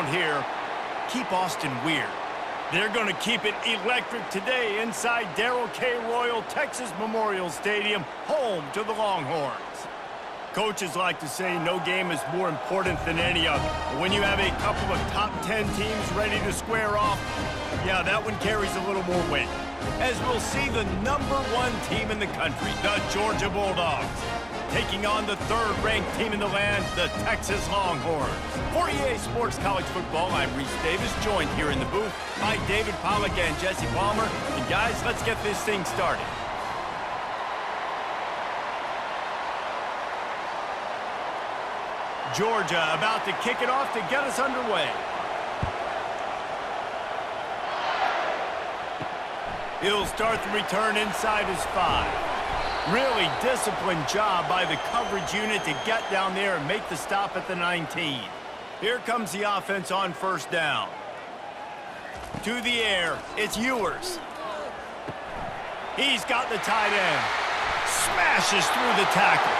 around here. Keep Austin weird. They're going to keep it electric today inside Darrell K. Royal Texas Memorial Stadium, home to the Longhorns. Coaches like to say no game is more important than any other. But when you have a couple of top 10 teams ready to square off, yeah, that one carries a little more weight. As we'll see the #1 team in the country, the Georgia Bulldogs, taking on the third-ranked team in the land, the Texas Longhorns. For EA Sports College Football, I'm Reese Davis, joined here in the booth by David Pollack and Jesse Palmer. And guys, let's get this thing started. Georgia about to kick it off to get us underway. He'll start the return inside his 5. Really disciplined job by the coverage unit to get down there and make the stop at the 19. Here comes the offense on first down. To the air, it's Ewers. He's got the tight end. Smashes through the tackle.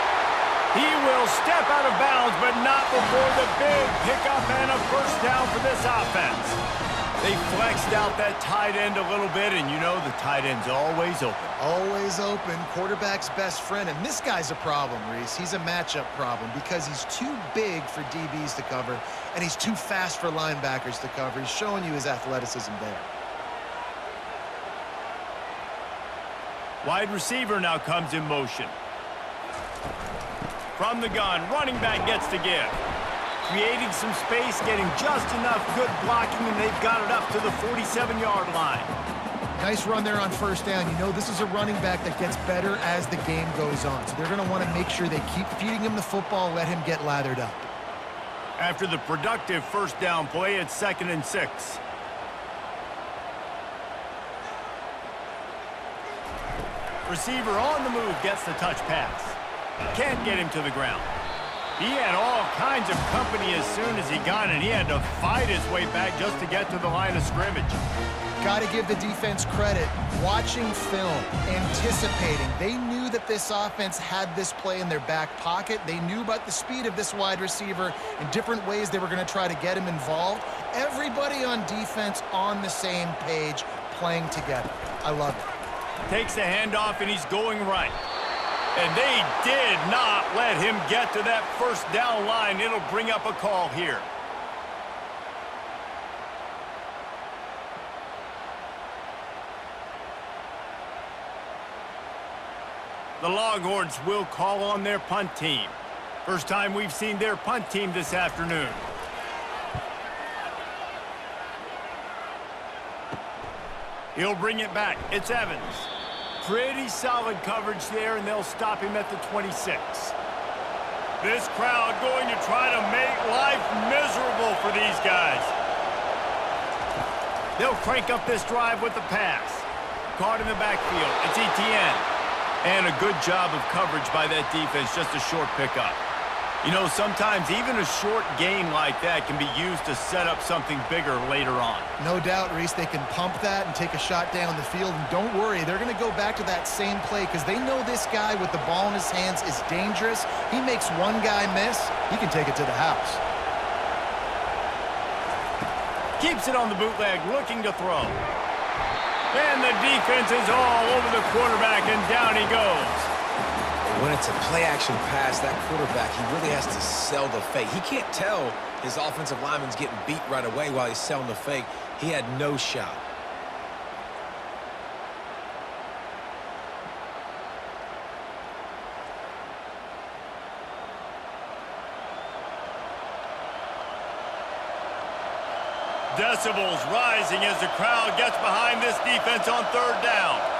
He will step out of bounds, but not before the big pickup and a first down for this offense. They flexed out that tight end a little bit, and you know the tight end's always open. Always open, quarterback's best friend. And this guy's a problem, Reese. He's a matchup problem because he's too big for DBs to cover, and he's too fast for linebackers to cover. He's showing you his athleticism there. Wide receiver now comes in motion. From the gun, running back gets to give. Creating some space, getting just enough good blocking, and they've got it up to the 47-yard line. Nice run there on first down. You know, this is a running back that gets better as the game goes on. So they're going to want to make sure they keep feeding him the football, let him get lathered up. After the productive first down play, it's 2nd and 6. Receiver on the move gets the touch pass. Can't get him to the ground. He had all kinds of company as soon as he got it. He had to fight his way back just to get to the line of scrimmage. Got to give the defense credit. Watching film, anticipating. They knew that this offense had this play in their back pocket. They knew about the speed of this wide receiver and different ways they were going to try to get him involved. Everybody on defense on the same page, playing together. I love it. Takes the handoff, and he's going right. And they did not let him get to that first down line. It'll bring up a call here. The Longhorns will call on their punt team. First time we've seen their punt team this afternoon. He'll bring it back. It's Evans. Pretty solid coverage there, and they'll stop him at the 26. This crowd going to try to make life miserable for these guys. They'll crank up this drive with the pass. Caught in the backfield. It's Etienne. And a good job of coverage by that defense, just a short pickup. You know, sometimes even a short gain like that can be used to set up something bigger later on. No doubt, Reese, they can pump that and take a shot down the field. And don't worry, they're going to go back to that same play because they know this guy with the ball in his hands is dangerous. He makes one guy miss, he can take it to the house. Keeps it on the bootleg, looking to throw. And the defense is all over the quarterback, and down he goes. When it's a play-action pass, that quarterback, he really has to sell the fake. He can't tell his offensive lineman's getting beat right away while he's selling the fake. He had no shot. Decibels rising as the crowd gets behind this defense on third down.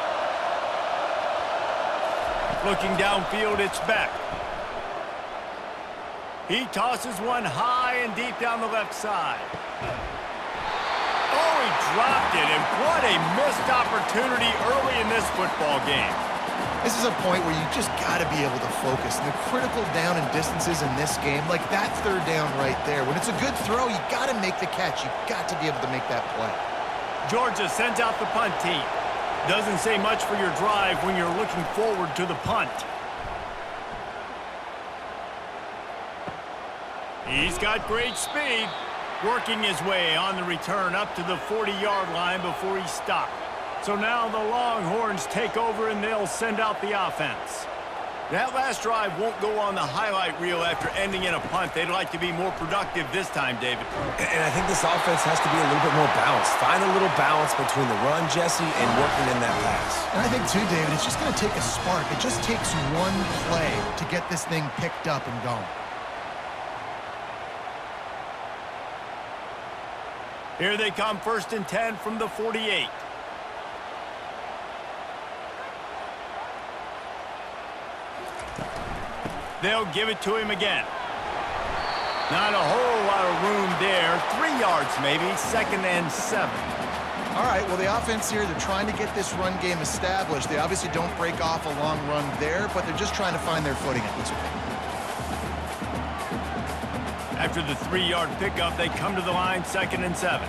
Looking downfield, it's Beck. He tosses one high and deep down the left side. Oh, he dropped it, and what a missed opportunity early in this football game. This is a point where you just got to be able to focus. The critical down and distances in this game, like that third down right there. When it's a good throw, you got to make the catch. You got to be able to make that play. Georgia sends out the punt team. Doesn't say much for your drive when you're looking forward to the punt. He's got great speed. Working his way on the return up to the 40-yard line before he stopped. So now the Longhorns take over and they'll send out the offense. That last drive won't go on the highlight reel after ending in a punt. They'd like to be more productive this time, David. And I think this offense has to be a little bit more balanced. Find a little balance between the run, Jesse, and working in that pass. And I think, too, David, it's just going to take a spark. It just takes one play to get this thing picked up and going. Here they come, 1st and 10 from the 48. They'll give it to him again. Not a whole lot of room there. 3 yards maybe, 2nd and 7. All right, well, the offense here, they're trying to get this run game established. They obviously don't break off a long run there, but they're just trying to find their footing at this point. After the 3-yard pickup, they come to the line, 2nd and 7.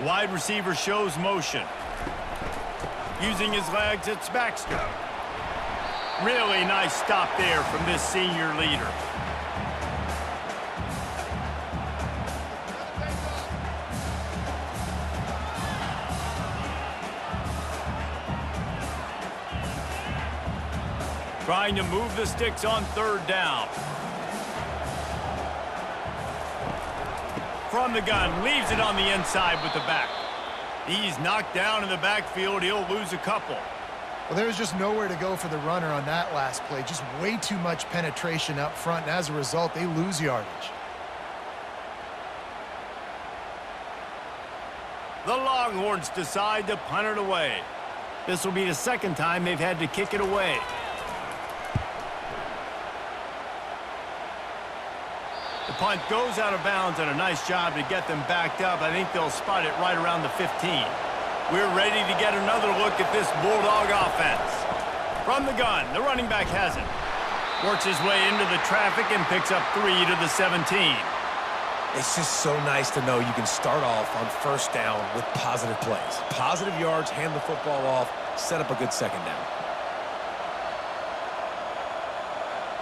Wide receiver shows motion. Using his legs, it's Baxter. Really nice stop there from this senior leader. Trying to move the sticks on 3rd down. From the gun, leaves it on the inside with the back. He's knocked down in the backfield. He'll lose a couple. Well, there was just nowhere to go for the runner on that last play. Just way too much penetration up front, and as a result, they lose yardage. The Longhorns decide to punt it away. This will be the 2nd time they've had to kick it away. The punt goes out of bounds, and a nice job to get them backed up. I think they'll spot it right around the 15. We're ready to get another look at this Bulldog offense. From the gun, the running back has it. Works his way into the traffic and picks up 3 to the 17. It's just so nice to know you can start off on 1st down with positive plays. Positive yards, hand the football off, set up a good 2nd down.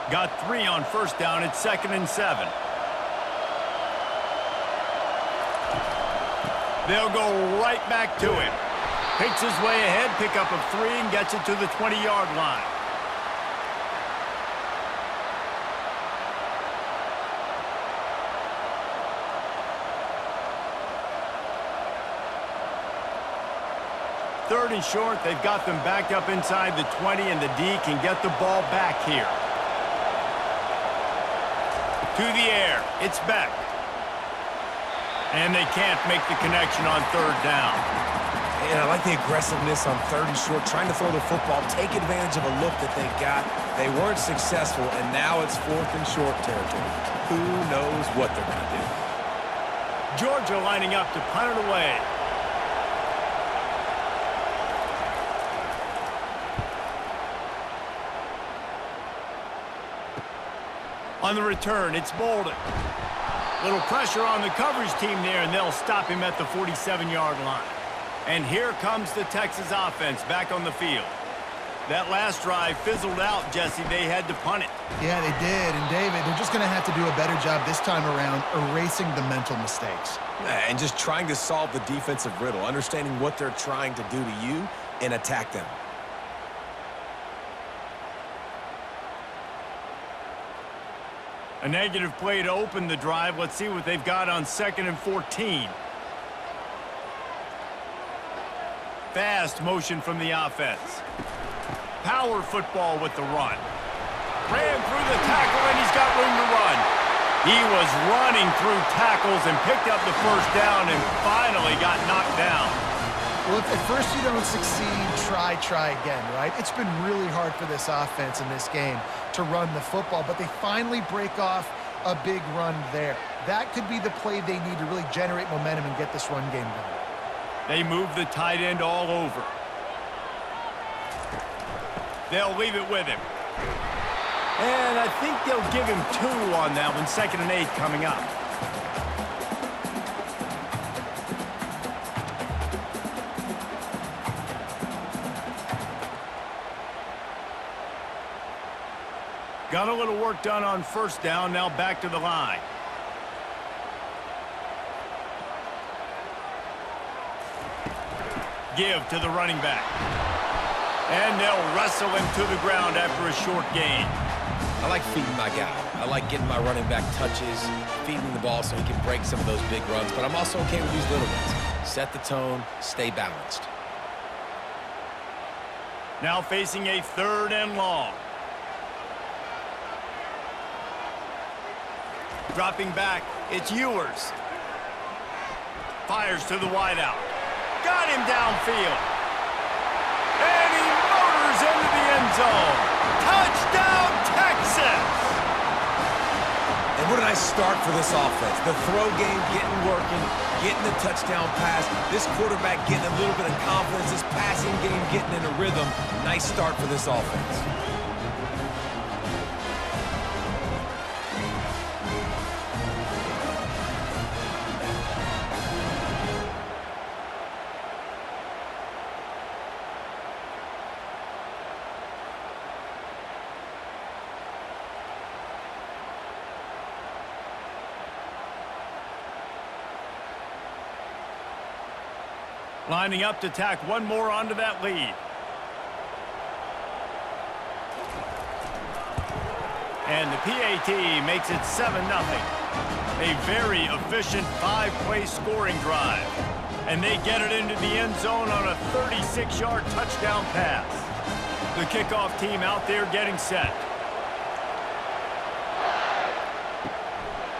Got 3 on 1st down. It's 2nd and 7. They'll go right back to him. Picks his way ahead, pickup of 3, and gets it to the 20-yard line. Third and short, they've got them backed up inside the 20, and the D can get the ball back here. To the air, it's Beck. And they can't make the connection on 3rd down. And I like the aggressiveness on 3rd and short, trying to throw the football, take advantage of a look that they got. They weren't successful, and now it's 4th and short territory. Who knows what they're going to do? Georgia lining up to punt it away. On the return, it's Bolden. Little pressure on the coverage team there, and they'll stop him at the 47-yard line. And here comes the Texas offense back on the field. That last drive fizzled out, Jesse. They had to punt it. Yeah, they did. And, David, they're just going to have to do a better job this time around erasing the mental mistakes. And just trying to solve the defensive riddle, understanding what they're trying to do to you and attack them. A negative play to open the drive. Let's see what they've got on 2nd and 14. Fast motion from the offense. Power football with the run. Ran through the tackle, and he's got room to run. He was running through tackles and picked up the 1st down and finally got knocked down. Well, if at first you don't succeed, try again, right? It's been really hard for this offense in this game to run the football, but they finally break off a big run there. That could be the play they need to really generate momentum and get this run game going. They move the tight end all over. They'll leave it with him. And I think they'll give him 2 on that one. 2nd and 8 coming up. Got a little work done on first down, now back to the line. Give to the running back. And they'll wrestle him to the ground after a short gain. I like feeding my guy. I like getting my running back touches, feeding the ball so he can break some of those big runs, but I'm also okay with these little ones. Set the tone, stay balanced. Now facing a 3rd and long. Dropping back, it's Ewers. Fires to the wideout. Got him downfield. And he motors into the end zone. Touchdown, Texas! And what a nice start for this offense. The throw game getting working, getting the touchdown pass. This quarterback getting a little bit of confidence. This passing game getting in a rhythm. Nice start for this offense. Lining up to tack one more onto that lead. And the PAT makes it 7-0. A very efficient 5-play scoring drive. And they get it into the end zone on a 36-yard touchdown pass. The kickoff team out there getting set.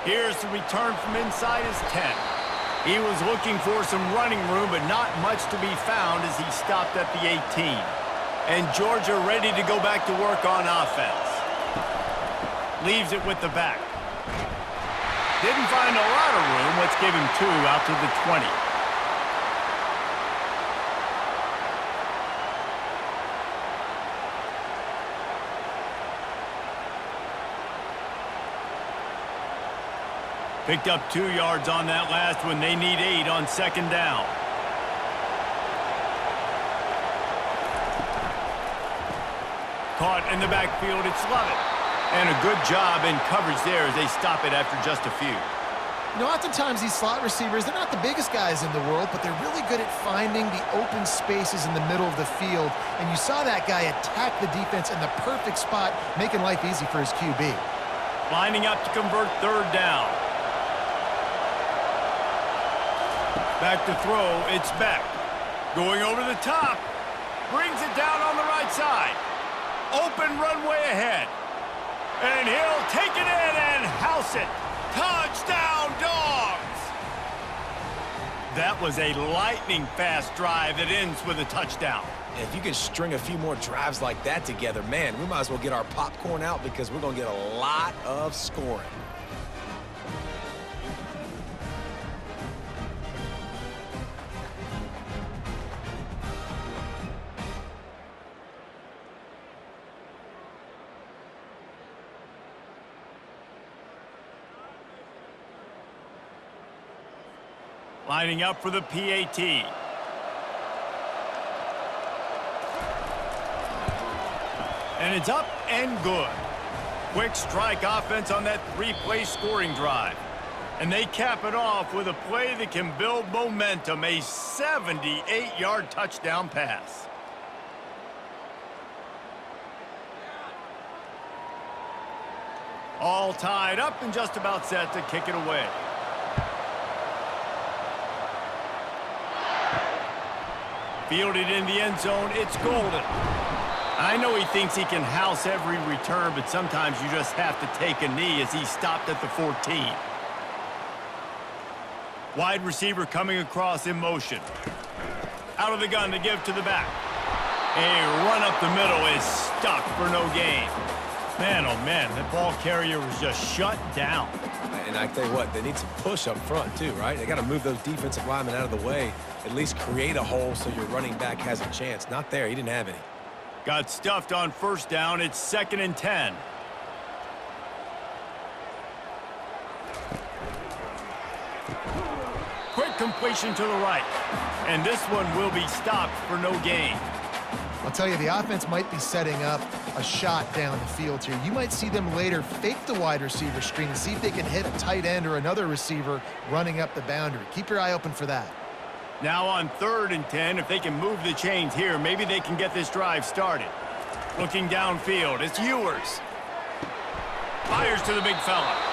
Here's the return from inside his 10. He was looking for some running room, but not much to be found as he stopped at the 18. And Georgia ready to go back to work on offense. Leaves it with the back. Didn't find a lot of room. Let's give him 2 out to the 20. Picked up 2 yards on that last one. They need 8 on 2nd down. Caught in the backfield, it's Lovett. And a good job in coverage there as they stop it after just a few. You know, oftentimes these slot receivers, they're not the biggest guys in the world, but they're really good at finding the open spaces in the middle of the field. And you saw that guy attack the defense in the perfect spot, making life easy for his QB. Lining up to convert 3rd down. Back to throw, it's Beck. Going over the top. Brings it down on the right side. Open runway ahead. And he'll take it in and house it. Touchdown, Dogs! That was a lightning-fast drive that ends with a touchdown. If you can string a few more drives like that together, man, we might as well get our popcorn out because we're going to get a lot of scoring. Lining up for the PAT. And it's up and good. Quick strike offense on that 3-play scoring drive. And they cap it off with a play that can build momentum, a 78-yard touchdown pass. All tied up and just about set to kick it away. Fielded in the end zone, it's Golden. I know he thinks he can house every return, but sometimes you just have to take a knee as he stopped at the 14. Wide receiver coming across in motion. Out of the gun to give to the back. A run up the middle is stuck for no gain. Man, oh man, that ball carrier was just shut down. And I tell you what, they need some push up front too, right? They got to move those defensive linemen out of the way, at least create a hole so your running back has a chance. Not there, he didn't have any. Got stuffed on first down, it's 2nd and 10. Quick completion to the right. And this one will be stopped for no gain. I'll tell you, the offense might be setting up a a shot down the field here. You might see them later fake the wide receiver screen and see if they can hit a tight end or another receiver running up the boundary. Keep your eye open for that. Now on 3rd and 10, if they can move the chains here, maybe they can get this drive started. Looking downfield, it's Ewers. Fires to the big fella.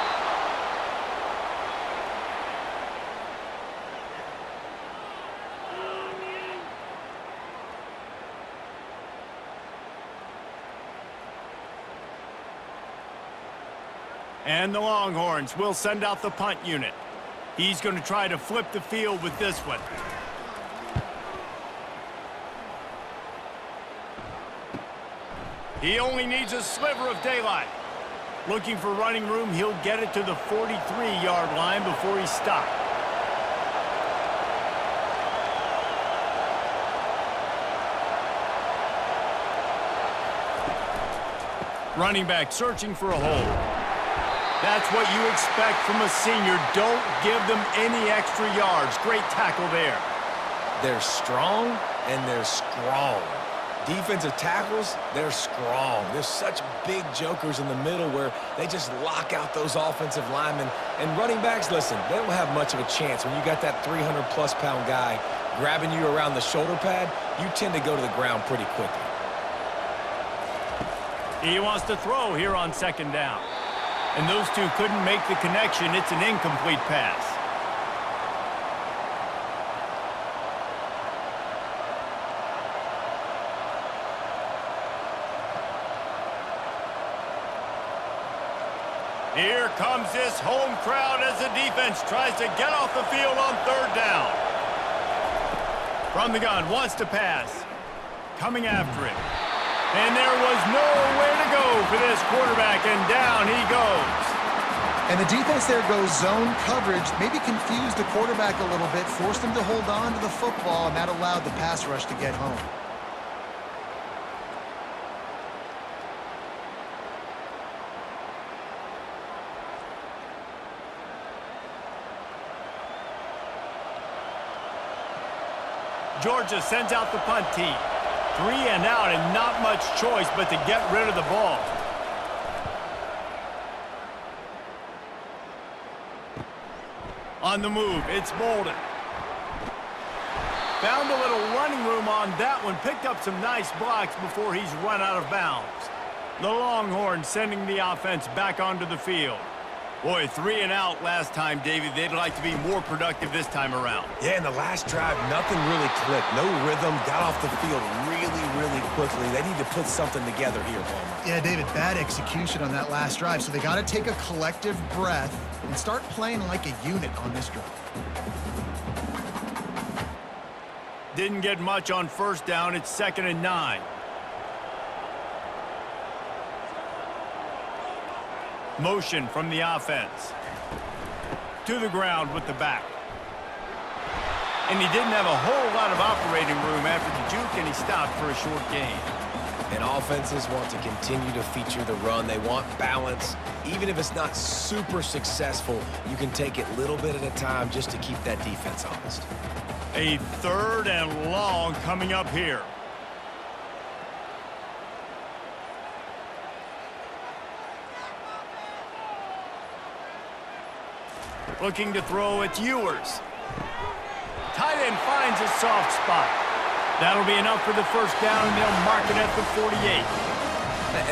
And the Longhorns will send out the punt unit. He's going to try to flip the field with this one. He only needs a sliver of daylight. Looking for running room, he'll get it to the 43-yard line before he stopped. Running back searching for a hole. That's what you expect from a senior. Don't give them any extra yards. Great tackle there. They're strong and they're strong. Defensive tackles, they're strong. There's such big jokers in the middle where they just lock out those offensive linemen. And running backs, listen, they don't have much of a chance. When you got that 300-plus pound guy grabbing you around the shoulder pad, you tend to go to the ground pretty quickly. He wants to throw here on 2nd down. And those two couldn't make the connection. It's an incomplete pass. Here comes this home crowd as the defense tries to get off the field on 3rd down. From the gun, wants to pass. Coming after him. And there was nowhere to go for this quarterback, and down he goes. And the defense there goes zone coverage, maybe confused the quarterback a little bit, forced him to hold on to the football, and that allowed the pass rush to get home. Georgia sends out the punt team. 3 and out and not much choice but to get rid of the ball. On the move, it's Bolden. Found a little running room on that one. Picked up some nice blocks before he's run out of bounds. The Longhorns sending the offense back onto the field. Boy, 3 and out last time, David. They'd like to be more productive this time around. Yeah, in the last drive, nothing really clicked. No rhythm, got off the field really quickly. They need to put something together here, Palmer. Yeah, David, bad execution on that last drive, so they got to take a collective breath and start playing like a unit on this drive. Didn't get much on 1st down. It's 2nd and 9. Motion from the offense. To the ground with the back. And he didn't have a whole lot of operating room after the juke, and he stopped for a short gain. And offenses want to continue to feature the run. They want balance. Even if it's not super successful, you can take it little bit at a time just to keep that defense honest. A 3rd and long coming up here. Looking to throw, it's Ewers. Tight end finds a soft spot. That'll be enough for the 1st down, and they'll mark it at the 48.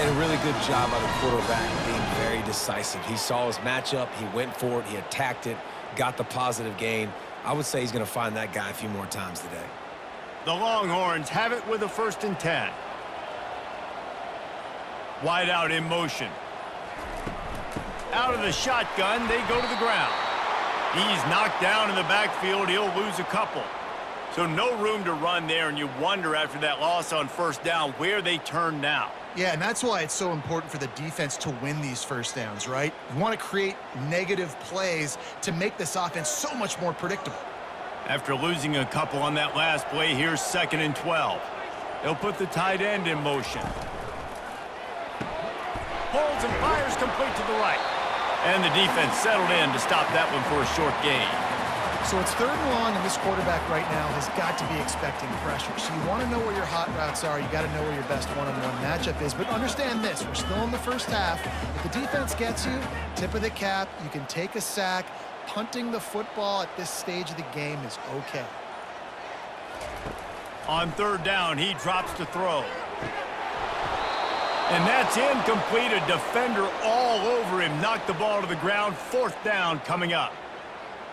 And a really good job by the quarterback being very decisive. He saw his matchup, he went for it, he attacked it, got the positive gain. I would say he's going to find that guy a few more times today. The Longhorns have it with a 1st and 10. Wide out in motion. Out of the shotgun, they go to the ground. He's knocked down in the backfield. He'll lose a couple. So no room to run there, and you wonder after that loss on 1st down where they turn now. Yeah, and that's why it's so important for the defense to win these 1st downs, right? You want to create negative plays to make this offense so much more predictable. After losing a couple on that last play, here's 2nd and 12. They'll put the tight end in motion. Holds and fires complete to the right. And the defense settled in to stop that one for a short gain. So it's 3rd and long, and this quarterback right now has got to be expecting pressure. So you want to know where your hot routes are. You got to know where your best one-on-one matchup is. But understand this, we're still in the first half. If the defense gets you, tip of the cap, you can take a sack. Punting the football at this stage of the game is okay. On 3rd down, he drops to throw. And that's incomplete. A defender all over him. Knocked the ball to the ground. 4th down coming up.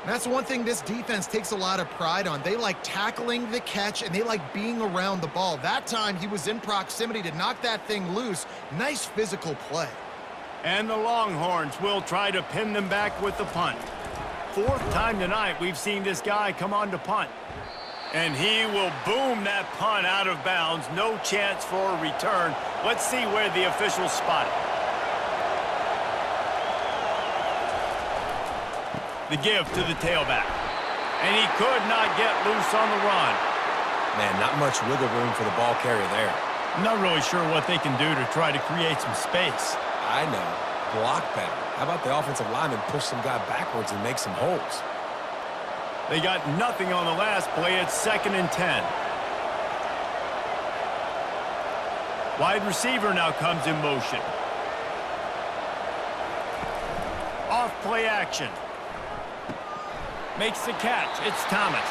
And that's one thing this defense takes a lot of pride on. They like tackling the catch, and they like being around the ball. That time, he was in proximity to knock that thing loose. Nice physical play. And the Longhorns will try to pin them back with the punt. 4th time tonight we've seen this guy come on to punt. And he will boom that punt out of bounds. No chance for a return. Let's see where the officials spot it. The give to the tailback. And he could not get loose on the run. Man, not much wiggle room for the ball carrier there. I'm not really sure what they can do to try to create some space. I know. Block better. How about the offensive lineman push some guy backwards and make some holes? They got nothing on the last play. It's 2nd and 10. Wide receiver now comes in motion. Off play action. Makes the catch. It's Thomas.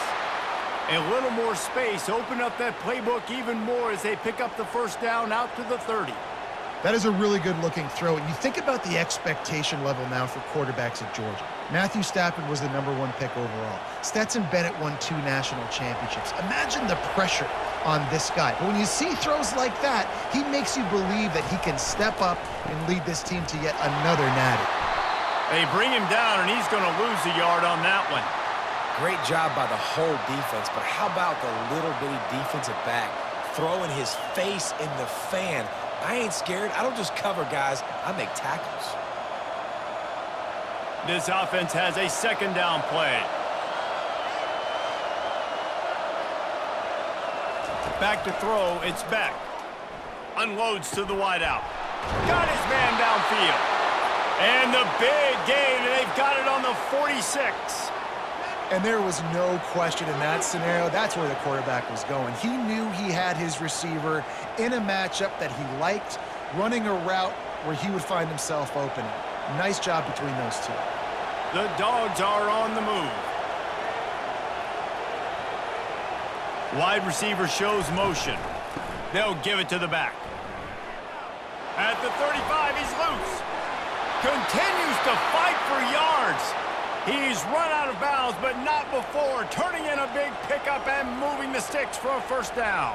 A little more space. Open up that playbook even more as they pick up the 1st down out to the 30. That is a really good-looking throw. And you think about the expectation level now for quarterbacks at Georgia. Matthew Stafford was the #1 pick overall. Stetson Bennett won 2 national championships. Imagine the pressure on this guy. But when you see throws like that, he makes you believe that he can step up and lead this team to yet another natty. They bring him down, and he's going to lose a yard on that one. Great job by the whole defense, but how about the little bitty defensive back throwing his face in the fan? I ain't scared. I don't just cover guys. I make tackles. This offense has a 2nd down play. Back to throw. It's Beck. Unloads to the wideout. Got his man downfield. And the big gain, and they've got it on the 46. And there was no question in that scenario. That's where the quarterback was going. He knew he had his receiver in a matchup that he liked, running a route where he would find himself opening. Nice job between those two. The Dogs are on the move. Wide receiver shows motion. They'll give it to the back. At the 35, he's loose. Continues to fight for yards. He's run out of bounds, but not before. Turning in a big pickup and moving the sticks for a 1st down.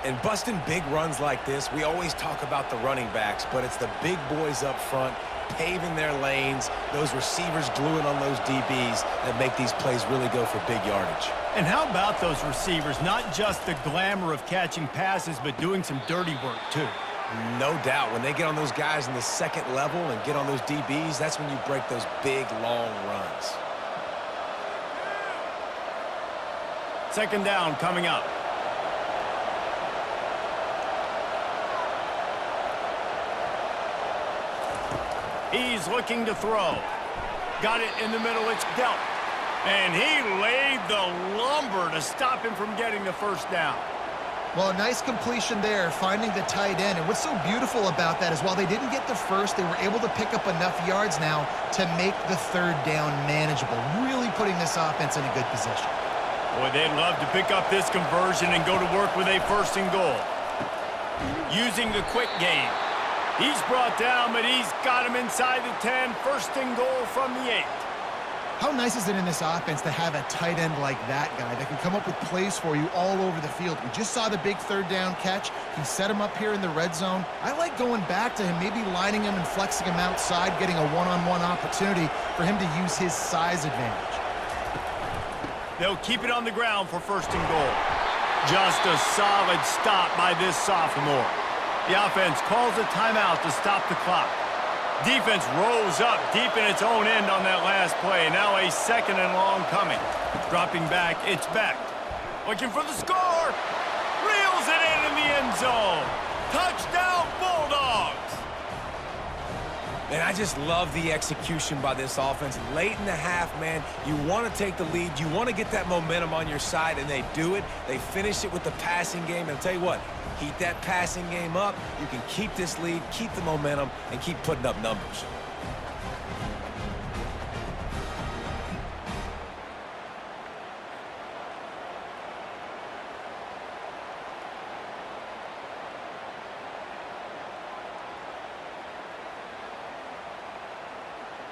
And busting big runs like this, we always talk about the running backs, but it's the big boys up front paving their lanes, those receivers gluing on those DBs that make these plays really go for big yardage. And how about those receivers? Not just the glamour of catching passes, but doing some dirty work, too. No doubt. When they get on those guys in the 2nd level and get on those DBs, that's when you break those big, long runs. 2nd down coming up. He's looking to throw. Got it in the middle. It's dealt. And he laid the lumber to stop him from getting the 1st down. Well, a nice completion there, finding the tight end. And what's so beautiful about that is while they didn't get the 1st, they were able to pick up enough yards now to make the 3rd down manageable, really putting this offense in a good position. Boy, they'd love to pick up this conversion and go to work with a 1st and goal. Using the quick game. He's brought down, but he's got him inside the 10. 1st and goal from the 8. How nice is it in this offense to have a tight end like that guy that can come up with plays for you all over the field? We just saw the big 3rd down catch. He set him up here in the red zone. I like going back to him, maybe lining him and flexing him outside, getting a one-on-one opportunity for him to use his size advantage. They'll keep it on the ground for 1st and goal. Just a solid stop by this sophomore. The offense calls a timeout to stop the clock. Defense rose up deep in its own end on that last play. Now a 2nd and long coming. Dropping back, it's Beck. Looking for the score. Reels it in the end zone. Touchdown, Bulldogs. And I just love the execution by this offense. Late in the half, man, you want to take the lead. You want to get that momentum on your side, and they do it. They finish it with the passing game. And I'll tell you what, keep that passing game up. You can keep this lead, keep the momentum, and keep putting up numbers.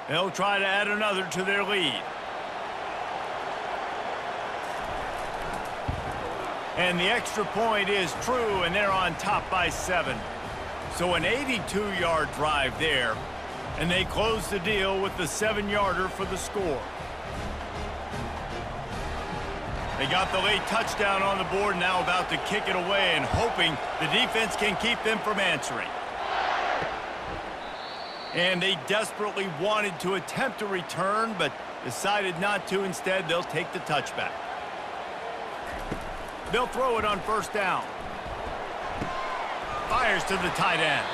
They'll try to add another to their lead. And the extra point is true, and they're on top by 7. So an 82-yard drive there, and they close the deal with the 7-yarder for the score. They got the late touchdown on the board, now about to kick it away and hoping the defense can keep them from answering. And they desperately wanted to attempt a return, but decided not to. Instead, they'll take the touchback. They'll throw it on first down. Fires to the tight end.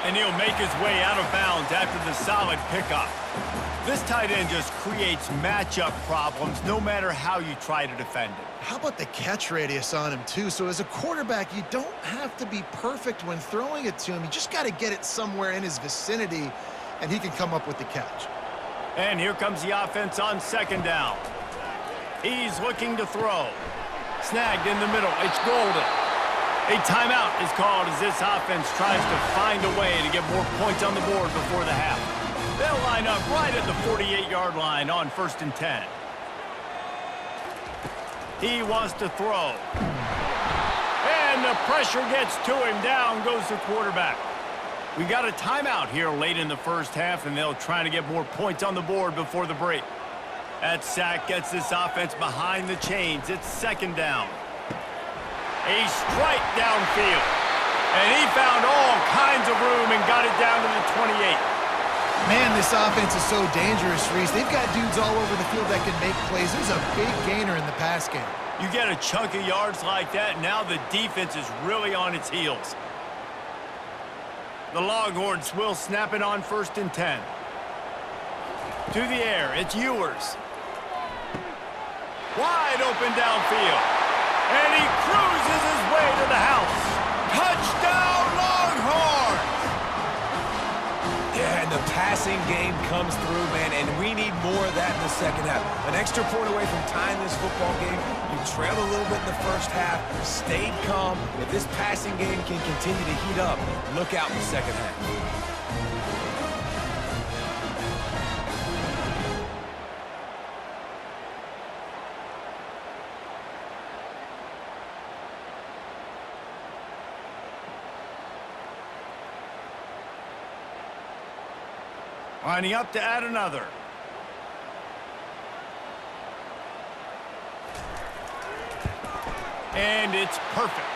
And he'll make his way out of bounds after the solid pickup. This tight end just creates matchup problems no matter how you try to defend it. How about the catch radius on him, too? So as a quarterback, you don't have to be perfect when throwing it to him. You just got to get it somewhere in his vicinity, and he can come up with the catch. And here comes the offense on second down. He's looking to throw. Snagged in the middle. It's golden. A timeout is called as this offense tries to find a way to get more points on the board before the half. They'll line up right at the 48-yard line on 1st and 10. He wants to throw. And the pressure gets to him. Down goes the quarterback. We got a timeout here late in the first half, and they'll try to get more points on the board before the break. That sack gets this offense behind the chains. It's second down. A strike downfield. And he found all kinds of room and got it down to the 28. Man, this offense is so dangerous, Reese. They've got dudes all over the field that can make plays. There's a big gainer in the pass game. You get a chunk of yards like that, now the defense is really on its heels. The Longhorns will snap it on 1st and 10. To the air, it's Ewers. Wide open downfield. And he cruises his way to the house. Touchdown, Longhorns! Yeah, and the passing game comes through, man, and we need more of that in the second half. An extra point away from tying this football game. You trailed a little bit in the first half, stayed calm. If this passing game can continue to heat up, look out in the second half. Lining up to add another. And it's perfect.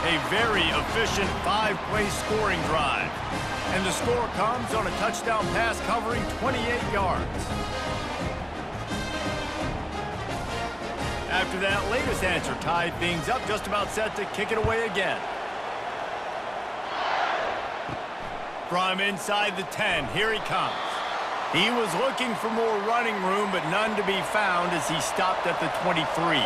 A very efficient 5-play scoring drive. And the score comes on a touchdown pass covering 28 yards. After that latest answer tied things up, just about set to kick it away again. From inside the 10, here he comes. He was looking for more running room, but none to be found as he stopped at the 23.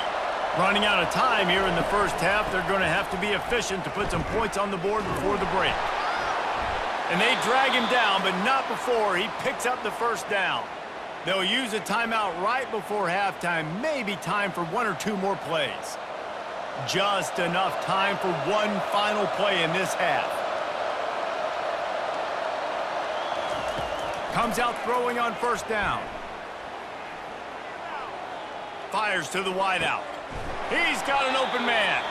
Running out of time here in the first half, they're going to have to be efficient to put some points on the board before the break. And they drag him down, but not before he picks up the first down. They'll use a timeout right before halftime, maybe time for 1 or 2 more plays. Just enough time for one final play in this half. Comes out throwing on first down. Fires to the wideout. He's got an open man.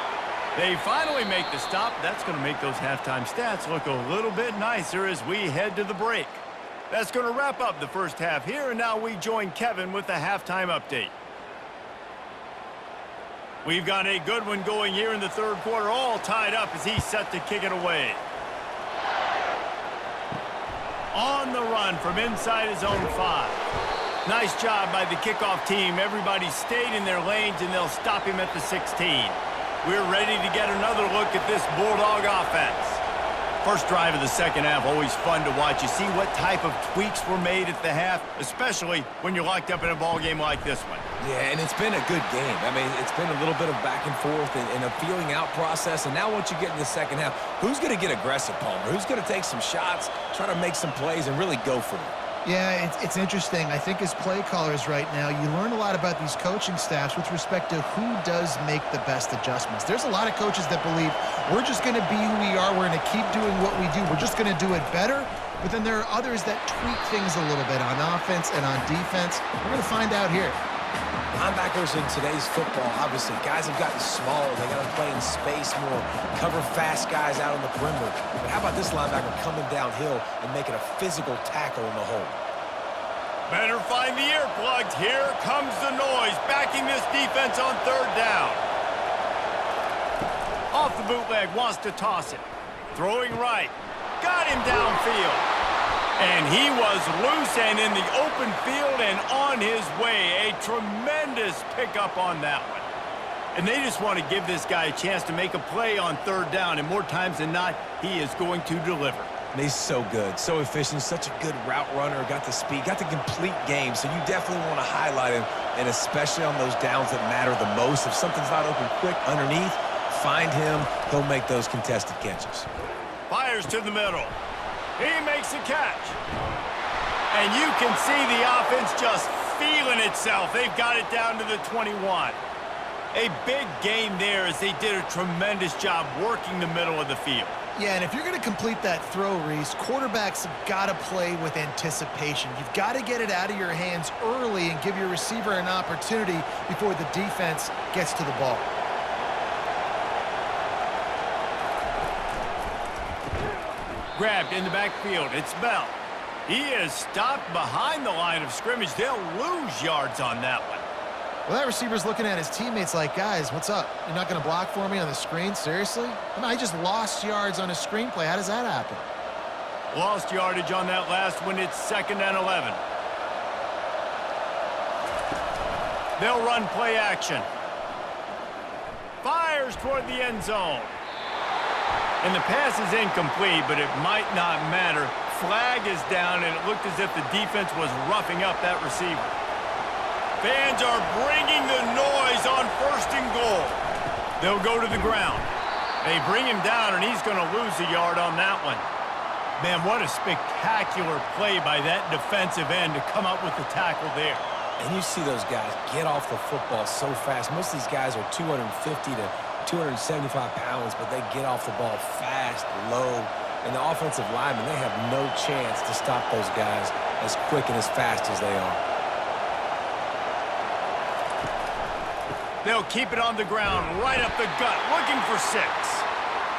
They finally make the stop. That's going to make those halftime stats look a little bit nicer as we head to the break. That's going to wrap up the first half here, and now we join Kevin with the halftime update. We've got a good one going here in the third quarter, all tied up as he's set to kick it away. On the run from inside his own 5. Nice job by the kickoff team. Everybody stayed in their lanes, and they'll stop him at the 16. We're ready to get another look at this Bulldog offense. First drive of the second half, always fun to watch. You see what type of tweaks were made at the half, especially when you're locked up in a ball game like this one. Yeah, and it's been a good game. I mean, it's been a little bit of back and forth and a feeling out process. And now once you get in the second half, who's going to get aggressive, Palmer? Who's going to take some shots, try to make some plays, and really go for it? Yeah, it's interesting. I think as play callers right now, you learn a lot about these coaching staffs with respect to who does make the best adjustments. There's a lot of coaches that believe we're just going to be who we are. We're going to keep doing what we do. We're just going to do it better. But then there are others that tweak things a little bit on offense and on defense. We're going to find out here. Linebackers in today's football, obviously, guys have gotten smaller. They got to play in space more, cover fast guys out on the perimeter. But how about this linebacker coming downhill and making a physical tackle in the hole? Better find the earplugs. Here comes the noise, backing this defense on third down. Off the bootleg, wants to toss it. Throwing right. Got him downfield. And he was loose and in the open field and on his way. A tremendous pickup on that one. And they just want to give this guy a chance to make a play on third down. And more times than not, he is going to deliver. And he's so good, so efficient, such a good route runner, got the speed, got the complete game. So you definitely want to highlight him, and especially on those downs that matter the most. If something's not open quick underneath, find him. He'll make those contested catches. Fires to the middle. He makes a catch. And you can see the offense just feeling itself. They've got it down to the 21. A big game there as they did a tremendous job working the middle of the field. Yeah, and if you're going to complete that throw, Reese, quarterbacks have got to play with anticipation. You've got to get it out of your hands early and give your receiver an opportunity before the defense gets to the ball. Grabbed in the backfield. It's Bell. He is stopped behind the line of scrimmage. They'll lose yards on that one. Well, that receiver's looking at his teammates like, guys, what's up? You're not going to block for me on the screen? Seriously? I mean, I just lost yards on a screenplay. How does that happen? Lost yardage on that last one. It's 2nd and 11. They'll run play action. Fires toward the end zone. And the pass is incomplete, but it might not matter. Flag is down, and it looked as if the defense was roughing up that receiver. Fans are bringing the noise on 1st and goal. They'll go to the ground. They bring him down, and he's going to lose a yard on that one. Man, what a spectacular play by that defensive end to come up with the tackle there. And you see those guys get off the football so fast. Most of these guys are 250 to 275 pounds, but they get off the ball fast, low. And the offensive linemen, they have no chance to stop those guys as quick and as fast as they are. They'll keep it on the ground, right up the gut, looking for 6.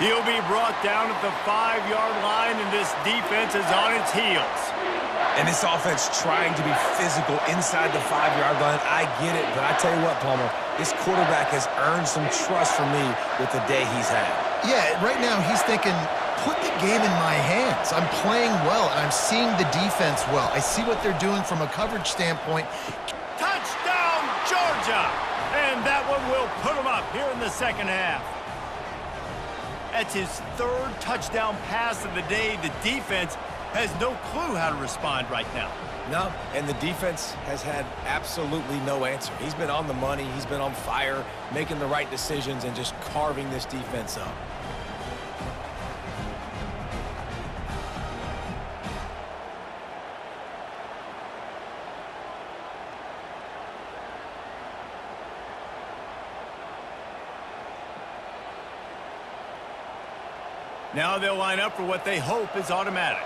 He'll be brought down at the 5-yard line, and this defense is on its heels. And this offense trying to be physical inside the 5-yard line. I get it, but I tell you what, Palmer, this quarterback has earned some trust from me with the day he's had. Yeah, right now he's thinking, put the game in my hands. I'm playing well, and I'm seeing the defense well. I see what they're doing from a coverage standpoint. Touchdown, Georgia! And that one will put him up here in the second half. That's his 3rd touchdown pass of the day. The defense has no clue how to respond right now. No, and the defense has had absolutely no answer. He's been on the money. He's been on fire, making the right decisions and just carving this defense up. Now they'll line up for what they hope is automatic.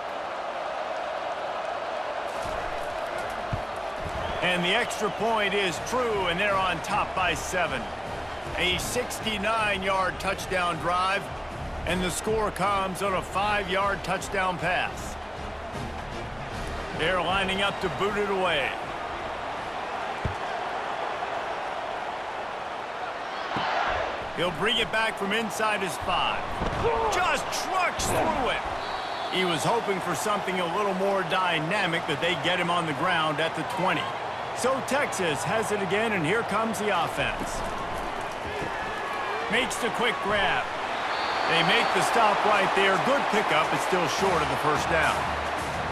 And the extra point is true, and they're on top by 7. A 69-yard touchdown drive, and the score comes on a 5-yard touchdown pass. They're lining up to boot it away. He'll bring it back from inside his 5. Just trucks through it. He was hoping for something a little more dynamic, but they get him on the ground at the 20. So Texas has it again, and here comes the offense. Makes the quick grab. They make the stop right there. Good pickup, but still short of the first down.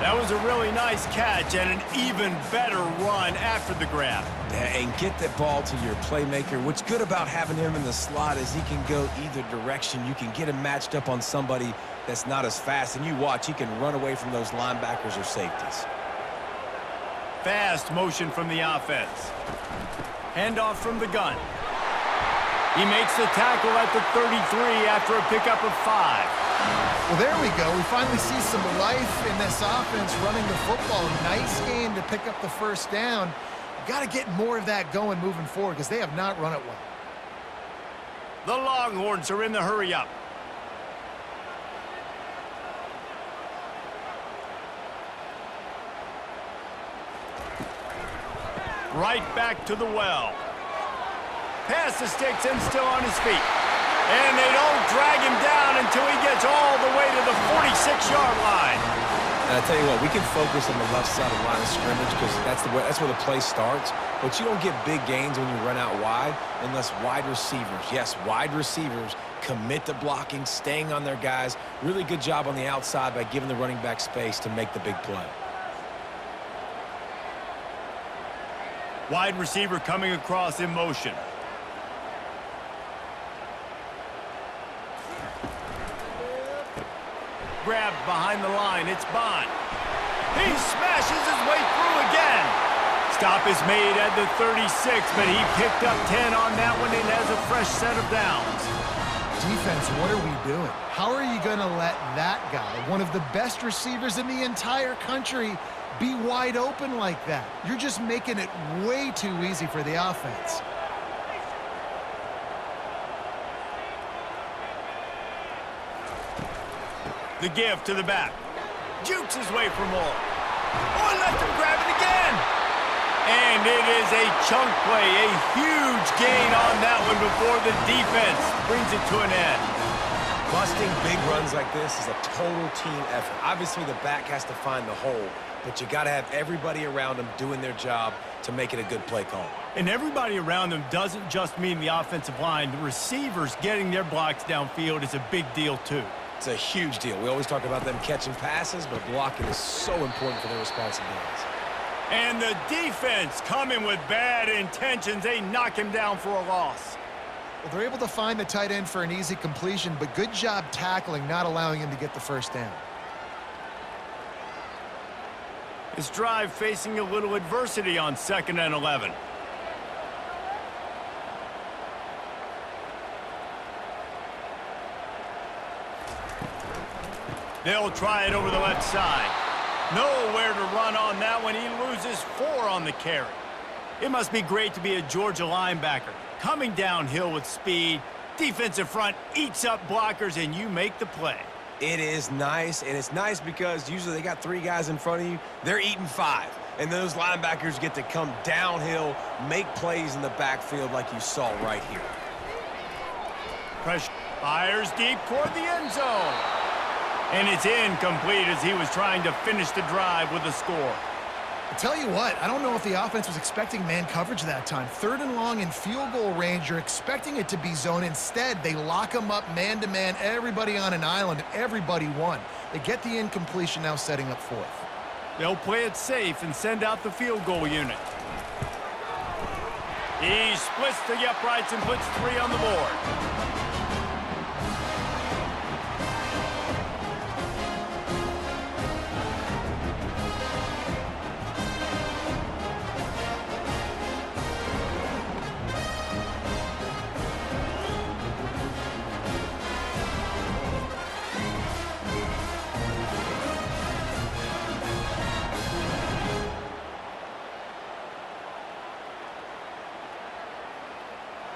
That was a really nice catch and an even better run after the grab. Yeah, and get that ball to your playmaker. What's good about having him in the slot is he can go either direction. You can get him matched up on somebody that's not as fast, and you watch, he can run away from those linebackers or safeties. Fast motion from the offense. Handoff from the gun. He makes the tackle at the 33 after a pickup of 5. Well, there we go. We finally see some life in this offense running the football. Nice game to pick up the first down. Got to get more of that going moving forward because they have not run it well. The Longhorns are in the hurry-up. Right back to the well. Past the sticks and still on his feet. And they don't drag him down until he gets all the way to the 46-yard line. And I tell you what, we can focus on the left side of the line of scrimmage because that's where the play starts. But you don't get big gains when you run out wide unless wide receivers, yes, wide receivers, commit to blocking, staying on their guys. Really good job on the outside by giving the running back space to make the big play. Wide receiver coming across in motion. Grabbed behind the line. It's Bond. He smashes his way through again. Stop is made at the 36, but he picked up 10 on that one and has a fresh set of downs. Defense, what are we doing? How are you going to let that guy, one of the best receivers in the entire country, be wide open like that? You're just making it way too easy for the offense. The give to the back. Jukes his way for more. Oh, and left him grab it again. And it is a chunk play, a huge gain on that one before the defense brings it to an end. Busting big runs like this is a total team effort. Obviously, the back has to find the hole, but you got to have everybody around them doing their job to make it a good play call. And everybody around them doesn't just mean the offensive line. The receivers getting their blocks downfield is a big deal, too. It's a huge deal. We always talk about them catching passes, but blocking is so important for their responsibilities. And the defense coming with bad intentions. They knock him down for a loss. Well, they're able to find the tight end for an easy completion, but good job tackling, not allowing him to get the first down. This drive facing a little adversity on 2nd and 11. They'll try it over the left side. Nowhere to run on that one. He loses 4 on the carry. It must be great to be a Georgia linebacker. Coming downhill with speed, defensive front eats up blockers, and you make the play. It is nice, and it's nice because usually they got 3 guys in front of you. They're eating 5, and those linebackers get to come downhill, make plays in the backfield like you saw right here. Pressure fires deep toward the end zone. And it's incomplete as he was trying to finish the drive with a score. I tell you what, I don't know if the offense was expecting man coverage that time. 3rd and long in field goal range, you're expecting it to be zone. Instead, they lock them up man-to-man, everybody on an island, everybody won. They get the incompletion, now setting up 4th. They'll play it safe and send out the field goal unit. He splits the uprights and puts 3 on the board.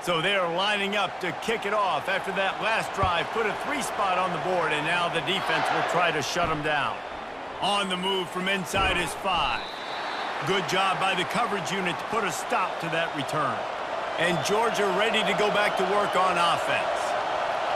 So they're lining up to kick it off after that last drive. Put a 3 spot on the board, and now the defense will try to shut them down. On the move from inside is 5. Good job by the coverage unit to put a stop to that return. And Georgia ready to go back to work on offense.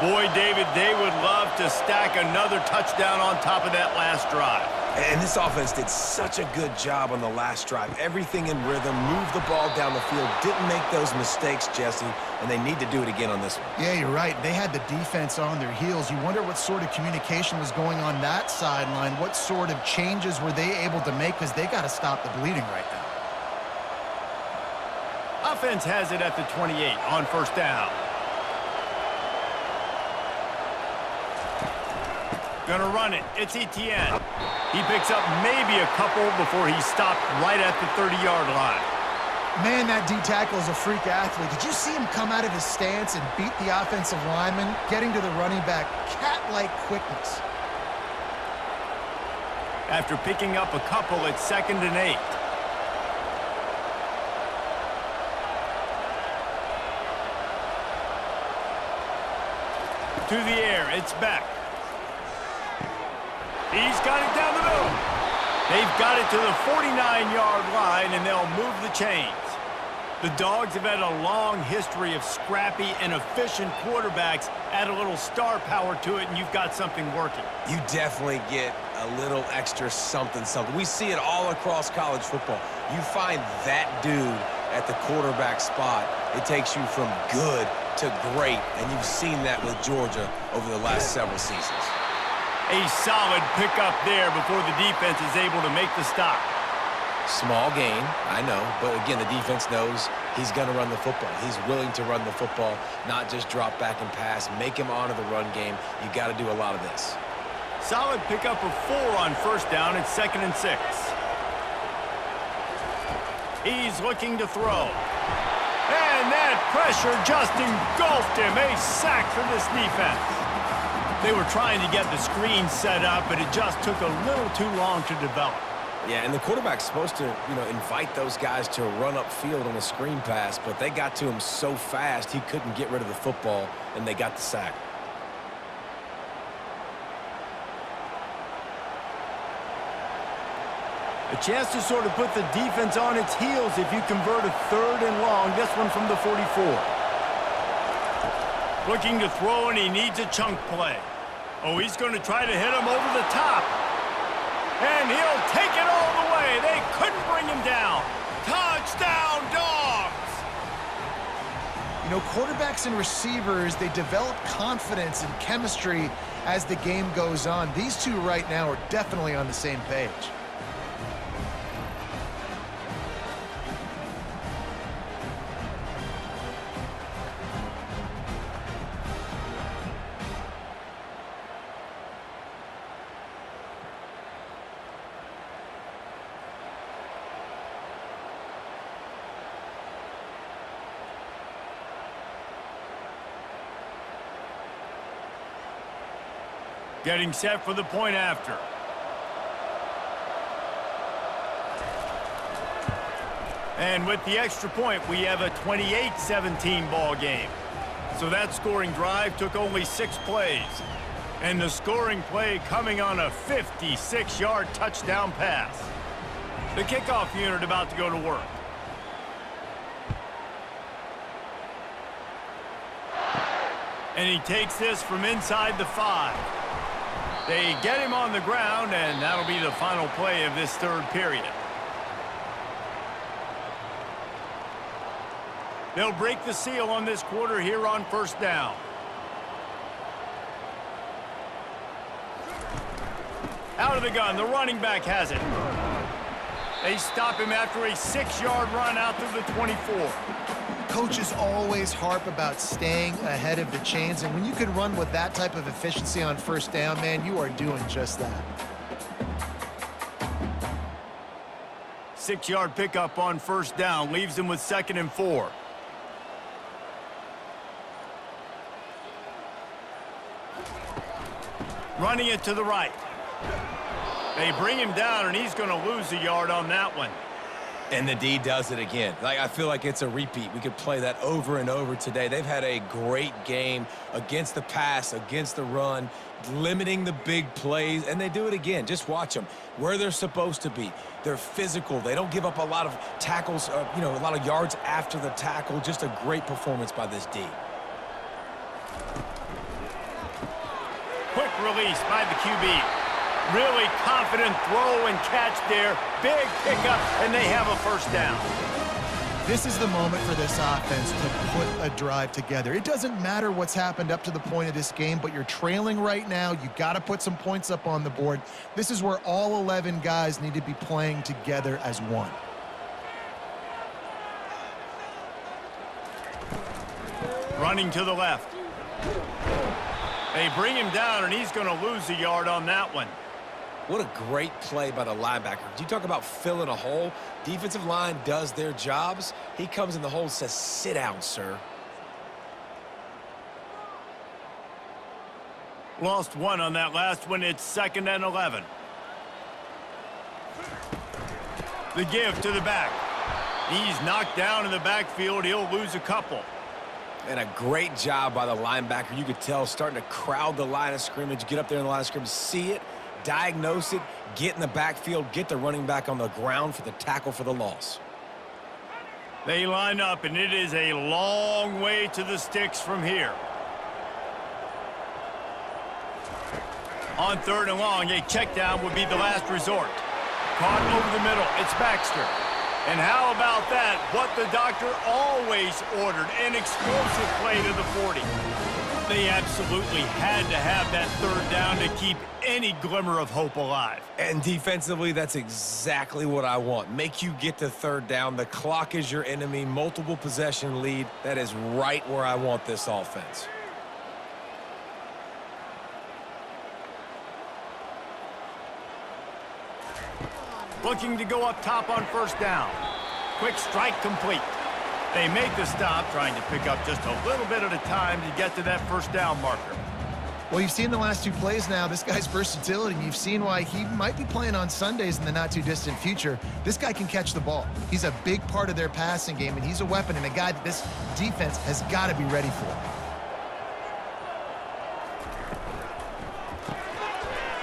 Boy, David, they would love to stack another touchdown on top of that last drive. And this offense did such a good job on the last drive. Everything in rhythm, moved the ball down the field, didn't make those mistakes, Jesse, and they need to do it again on this one. Yeah, you're right. They had the defense on their heels. You wonder what sort of communication was going on that sideline. What sort of changes were they able to make, because they got to stop the bleeding right now. Offense has it at the 28 on first down. Gonna run it. It's Etienne. He picks up maybe a couple before he's stopped right at the 30-yard line. Man, that D-tackle is a freak athlete. Did you see him come out of his stance and beat the offensive lineman, getting to the running back? Cat-like quickness. After picking up a couple, it's 2nd and 8. To the air, it's back. He's got it down the middle. They've got it to the 49-yard line, and they'll move the chains. The Dogs have had a long history of scrappy and efficient quarterbacks. Add a little star power to it, and you've got something working. You definitely get a little extra something. We see it all across college football. You find that dude at the quarterback spot, it takes you from good to great, and you've seen that with Georgia over the last several seasons. A solid pickup there before the defense is able to make the stop. Small gain, I know, but again, the defense knows he's going to run the football. He's willing to run the football, not just drop back and pass, make him honor the run game. You got to do a lot of this. Solid pickup of 4 on first down. It's 2nd and 6. He's looking to throw. And that pressure just engulfed him. A sack for this defense. They were trying to get the screen set up, but it just took a little too long to develop. Yeah, and the quarterback's supposed to, invite those guys to run upfield on a screen pass, but they got to him so fast he couldn't get rid of the football, and they got the sack. A chance to sort of put the defense on its heels if you convert a 3rd and long. This one from the 44. Looking to throw, and he needs a chunk play. Oh, he's going to try to hit him over the top. And he'll take it all the way. They couldn't bring him down. Touchdown, Dogs! You know, quarterbacks and receivers, they develop confidence and chemistry as the game goes on. These two right now are definitely on the same page. Getting set for the point after. And with the extra point, we have a 28-17 ball game. So that scoring drive took only 6 plays. And the scoring play coming on a 56-yard touchdown pass. The kickoff unit about to go to work. And he takes this from inside the 5. They get him on the ground, and that'll be the final play of this 3rd period. They'll break the seal on this quarter here on first down. Out of the gun, the running back has it. They stop him after a 6-yard run out to the 24. Coaches always harp about staying ahead of the chains, and when you can run with that type of efficiency on first down, man, you are doing just that. 6-yard pickup on first down leaves him with 2nd and 4. Running it to the right. They bring him down, and he's going to lose a yard on that one. And the D does it again. I feel like it's a repeat. We could play that over and over today. They've had a great game against the pass, against the run, limiting the big plays, and they do it again. Just watch them. Where they're supposed to be. They're physical. They don't give up a lot of tackles, a lot of yards after the tackle. Just a great performance by this D. Quick release by the QB. Really confident throw and catch there. Big pickup, and they have a first down. This is the moment for this offense to put a drive together. It doesn't matter what's happened up to the point of this game, but you're trailing right now. You got to put some points up on the board. This is where all 11 guys need to be playing together as one. Running to the left. They bring him down, and he's going to lose a yard on that one. What a great play by the linebacker. You talk about filling a hole. Defensive line does their jobs. He comes in the hole and says, sit down, sir. Lost one on that last one. It's 2nd and 11. The give to the back. He's knocked down in the backfield. He'll lose a couple. And a great job by the linebacker. You could tell starting to crowd the line of scrimmage, get up there in the line of scrimmage, see it, diagnose it, get in the backfield, get the running back on the ground for the tackle for the loss. They line up, and it is a long way to the sticks from here. On 3rd and long, a check down would be the last resort. Caught over the middle. It's Baxter. And how about that? What the doctor always ordered, an explosive play to the 40. They absolutely had to have that 3rd down to keep any glimmer of hope alive. And defensively, that's exactly what I want. Make you get to 3rd down. The clock is your enemy. Multiple possession lead. That is right where I want this offense. Looking to go up top on 1st down. Quick strike complete. They make the stop, trying to pick up just a little bit at a time to get to that 1st down marker. Well, you've seen the last 2 plays now. This guy's versatility. You've seen why he might be playing on Sundays in the not-too-distant future. This guy can catch the ball. He's a big part of their passing game, and he's a weapon and a guy that this defense has got to be ready for.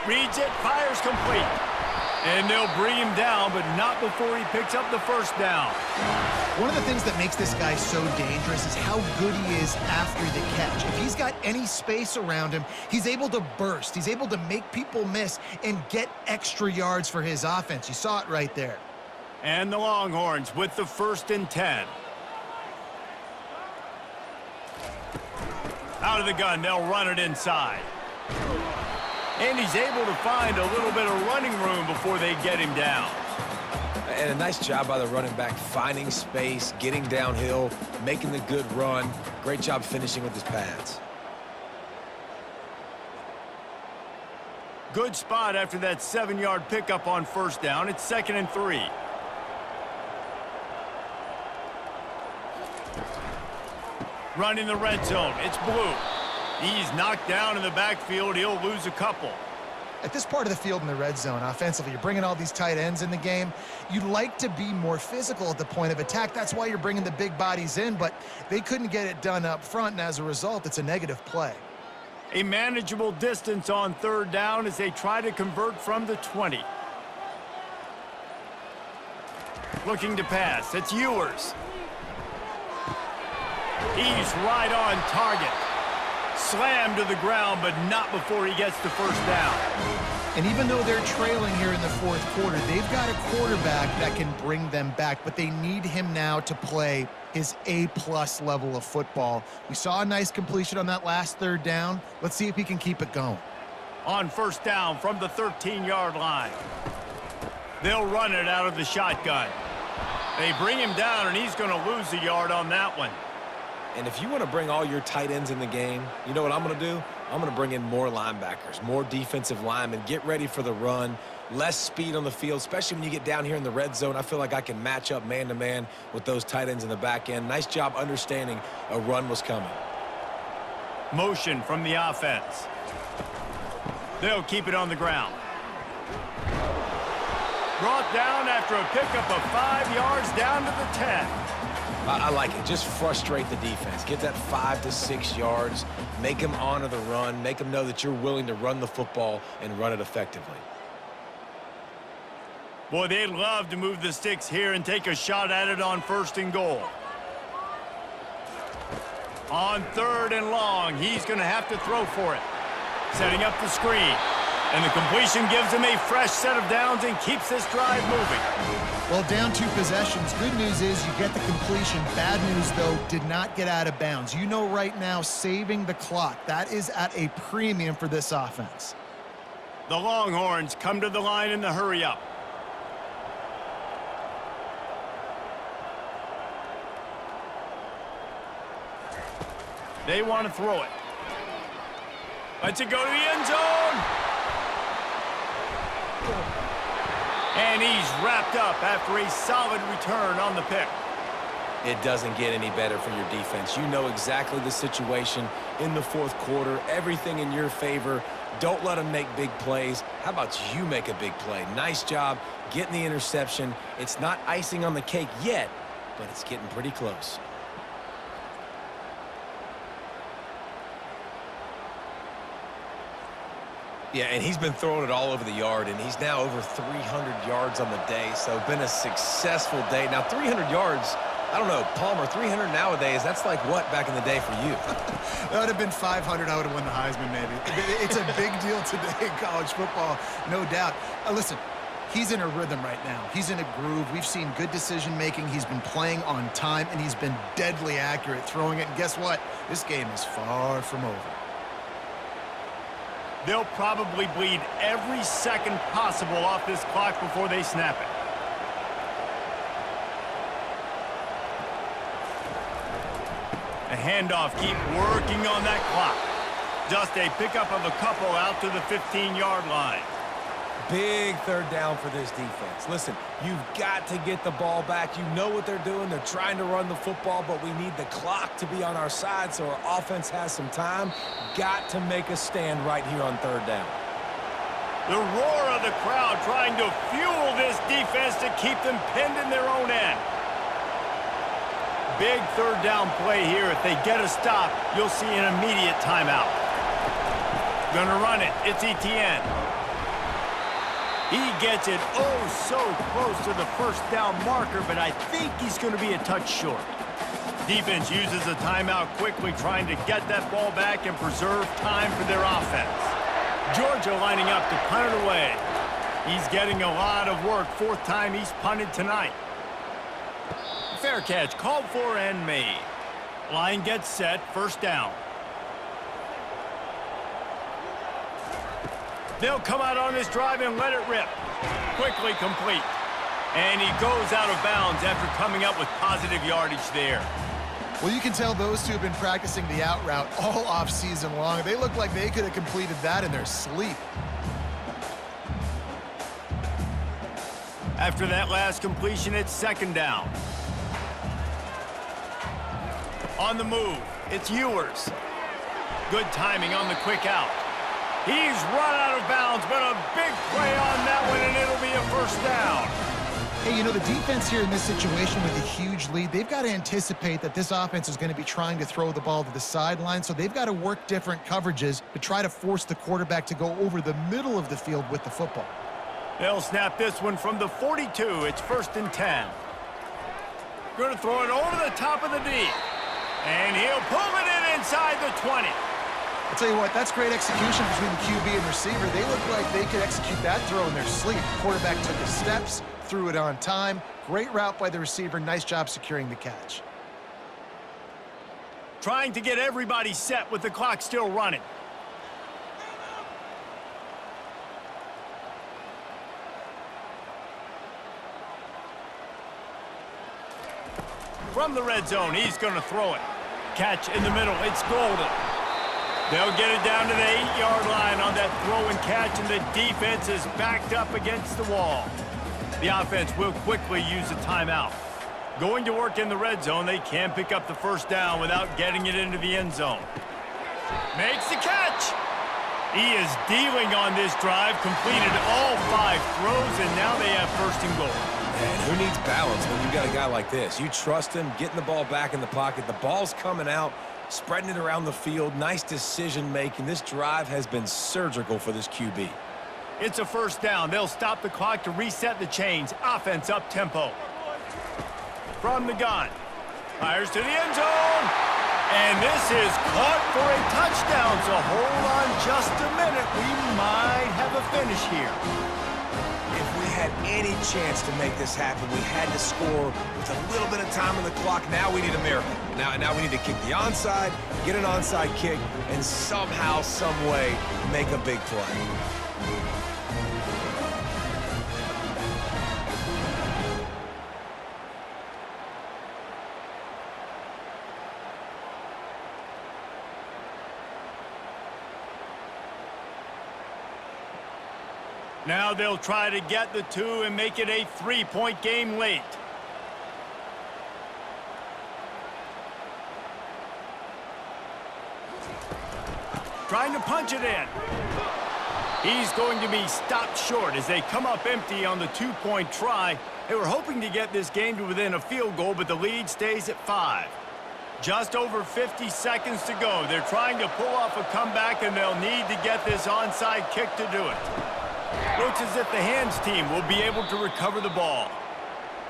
Reads it, fires complete. And they'll bring him down, but not before he picks up the 1st down. One of the things that makes this guy so dangerous is how good he is after the catch. If he's got any space around him, he's able to burst. He's able to make people miss and get extra yards for his offense. You saw it right there. And the Longhorns with the 1st and 10. Out of the gun, they'll run it inside. And he's able to find a little bit of running room before they get him down. And a nice job by the running back, finding space, getting downhill, making the good run. Great job finishing with his pads. Good spot after that 7-yard pickup on 1st down. It's 2nd and 3. Running the red zone. It's Blue. He's knocked down in the backfield. He'll lose a couple. At this part of the field in the red zone, offensively, you're bringing all these tight ends in the game. You'd like to be more physical at the point of attack. That's why you're bringing the big bodies in, but they couldn't get it done up front, and as a result, it's a negative play. A manageable distance on 3rd down as they try to convert from the 20. Looking to pass. It's Ewers. He's right on target. Slammed to the ground, but not before he gets the 1st down. And even though they're trailing here in the 4th quarter, they've got a quarterback that can bring them back, but they need him now to play his A-plus level of football. We saw a nice completion on that last 3rd down. Let's see if he can keep it going. On 1st down from the 13-yard line. They'll run it out of the shotgun. They bring him down, and he's going to lose a yard on that one. And if you want to bring all your tight ends in the game, you know what I'm going to do? I'm going to bring in more linebackers, more defensive linemen, get ready for the run, less speed on the field, especially when you get down here in the red zone. I feel like I can match up man-to-man with those tight ends in the back end. Nice job understanding a run was coming. Motion from the offense. They'll keep it on the ground. Brought down after a pickup of 5 yards down to the 10. I like it. Just frustrate the defense. Get that 5 to 6 yards. Make them honor the run. Make them know that you're willing to run the football and run it effectively. Boy, they'd love to move the sticks here and take a shot at it on 1st and goal. On 3rd and long, he's going to have to throw for it. Setting up the screen. And the completion gives him a fresh set of downs and keeps this drive moving. Well, down 2 possessions. Good news is you get the completion. Bad news, though, did not get out of bounds. You know right now, saving the clock, that is at a premium for this offense. The Longhorns come to the line in the hurry-up. They want to throw it. Lets it go to the end zone. And he's wrapped up after a solid return on the pick. It doesn't get any better for your defense. You know exactly the situation in the fourth quarter. Everything in your favor. Don't let them make big plays. How about you make a big play? Nice job getting the interception. It's not icing on the cake yet, but it's getting pretty close. Yeah, and he's been throwing it all over the yard, and he's now over 300 yards on the day, so been a successful day. Now, 300 yards, I don't know, Palmer, 300 nowadays, that's like what back in the day for you? That would have been 500. I would have won the Heisman, maybe. It's a big deal today in college football, no doubt. Listen, he's in a rhythm right now. He's in a groove. We've seen good decision-making. He's been playing on time, and he's been deadly accurate throwing it. And guess what? This game is far from over. They'll probably bleed every second possible off this clock before they snap it. A handoff, keep working on that clock. Just a pickup of a couple out to the 15-yard line. Big third down for this defense. Listen, you've got to get the ball back. You know what they're doing. They're trying to run the football, but we need the clock to be on our side so our offense has some time. Got to make a stand right here on third down. The roar of the crowd trying to fuel this defense to keep them pinned in their own end. Big third down play here. If they get a stop, you'll see an immediate timeout. Gonna run it. It's Etienne. He gets it so close to the first down marker, but I think he's going to be a touch short. Defense uses a timeout quickly, trying to get that ball back and preserve time for their offense. Georgia lining up to punt it away. He's getting a lot of work. 4th time he's punted tonight. Fair catch called for and made. Line gets set, first down. They'll come out on this drive and let it rip. Quickly complete. And he goes out of bounds after coming up with positive yardage there. Well, you can tell those two have been practicing the out route all off season long. They look like they could have completed that in their sleep. After that last completion, it's 2nd down. On the move, it's Ewers. Good timing on the quick out. He's run out of bounds, but a big play on that one, and it'll be a first down. Hey, you know, the defense here in this situation with a huge lead, they've got to anticipate that this offense is going to be trying to throw the ball to the sideline, so they've got to work different coverages to try to force the quarterback to go over the middle of the field with the football. They'll snap this one from the 42. It's 1st and 10. Going to throw it over the top of the D. And he'll pull it in inside the 20. I'll tell you what, that's great execution between the QB and receiver. They look like they could execute that throw in their sleep. Quarterback took his steps, threw it on time. Great route by the receiver. Nice job securing the catch. Trying to get everybody set with the clock still running. From the red zone, he's going to throw it. Catch in the middle. It's golden. They'll get it down to the 8-yard line on that throw and catch, and the defense is backed up against the wall. The offense will quickly use a timeout. Going to work in the red zone, they can pick up the first down without getting it into the end zone. Makes the catch. He is dealing on this drive, completed all 5 throws, and now they have 1st and goal. And who needs balance when you got a guy like this? You trust him, getting the ball back in the pocket. The ball's coming out, spreading it around the field. Nice decision-making. This drive has been surgical for this QB. It's a first down. They'll stop the clock to reset the chains. Offense up-tempo. From the gun. Fires to the end zone. And this is caught for a touchdown, so hold on just a minute. We might have a finish here. If we had any chance to make this happen, we had to score with a little bit of time on the clock. Now we need a miracle. Now we need to kick the onside, get an onside kick, and somehow, some way, make a big play. Now they'll try to get the 2 and make it a 3-point game late. Trying to punch it in. He's going to be stopped short as they come up empty on the 2-point try. They were hoping to get this game to within a field goal, but the lead stays at 5. Just over 50 seconds to go. They're trying to pull off a comeback, and they'll need to get this onside kick to do it. Looks as if the hands team will be able to recover the ball.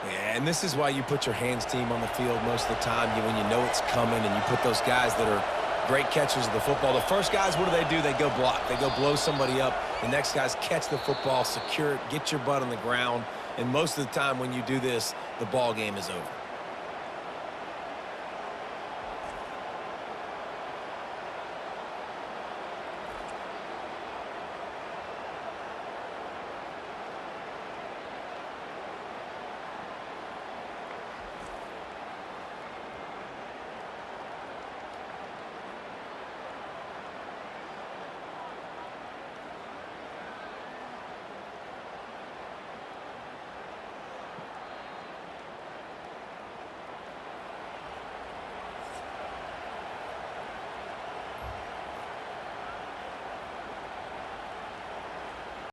Yeah, and this is why you put your hands team on the field most of the time when you know it's coming, and you put those guys that are great catchers of the football. The first guys, what do? They go block. They go blow somebody up. The next guys catch the football, secure it, get your butt on the ground. And most of the time when you do this, the ball game is over.